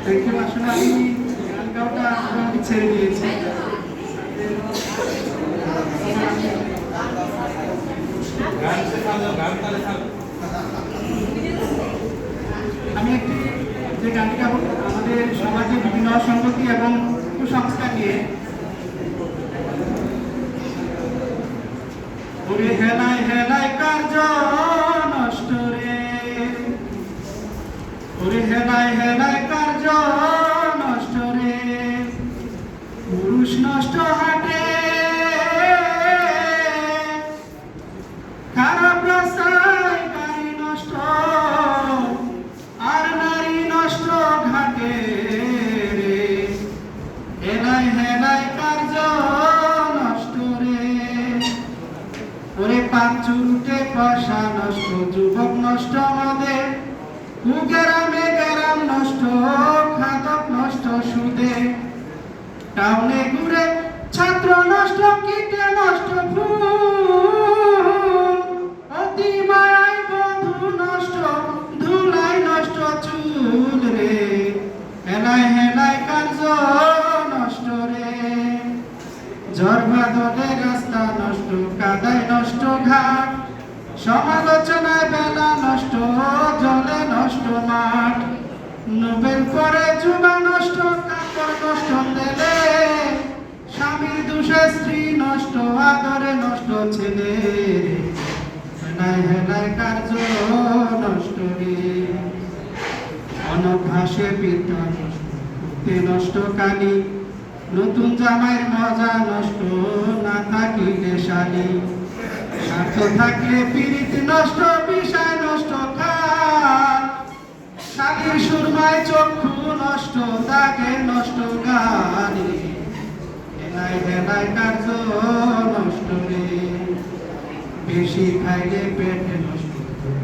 দেখুন আসলে আমি গান গাওয়াটা মোটামুটি ছেড়ে দিয়েছি। আমি একটি যে গানটি গাবো আমাদের সমাজে বিভিন্ন অসঙ্গতি এবং কুসংস্কার নিয়ে। ওরে হেলায় হেলায় কার্য নষ্ট রে, ওরে হেলায় হেলায় কার্য নষ্ট রে, পুরুষ নষ্ট হাটে খারাপ রাস্তায় গাড়ি নষ্ট আর নারী নষ্ট ঘাটে রে, হেলায় হেলায় কার্য নষ্ট রে। ওরে পাঁচ চুরুটে পয়সা নষ্ট, যুবক নষ্ট মদে, কুগ্রামে গ্রাম নষ্ট, খাদক নষ্ট সুদে, টাউনে ঘুরে ছাত্র নষ্ট, কীটে নষ্ট ফুল, অতি মায়ায় বধূ নষ্ট, ধুলায় নষ্ট চুল রে, হেলায় হেলায় কার্য নষ্ট রে। ঝড় বাদলে রাস্তা নষ্ট, কাদায় নষ্ট ঘাট, সমালোচনায় বেলা নষ্ট, জলে নষ্ট মাঠ, নোবেল করে যুবা নষ্ট, কাপড় নষ্ট তেলে, স্বামীর দুষে স্ত্রী নষ্ট, আদরে নষ্ট ছেলে, হেলায় হেলায় কার্য নষ্ট রে। অনভ্যাসে পিতা নষ্ট, নষ্ট কানি, নতুন জামাইয়ের মজা নষ্ট, না থাকিলে শালি, স্বার্থ থাকলে পিরিতি নষ্ট, বিষয় নষ্ট খান, শালীর সুরমায় চক্ষু নষ্ট, দাগে নষ্ট গানি, হেলায় হেলায় কার্য নষ্ট রে। বেশি খাইলে পেটে নষ্ট,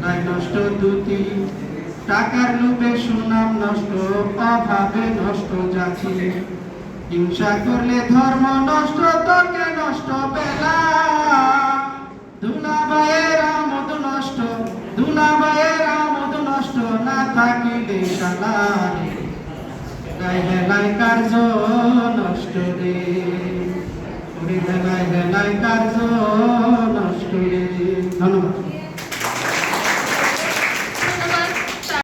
তাই নষ্ট দুটি, টাকার লোভে সুনাম নষ্ট, অভাবে নষ্ট জাতি, হিংসা করলে ধর্ম নষ্ট, তর্কে নষ্ট বেলা, দুলাভাইয়ের আমোদ নষ্ট, দুলাভাইয়ের আমোদ নষ্ট, না থাকিলে শালা, হেলায় হেলায় কার্য নষ্ট রে, হেলায় হেলায় কার্য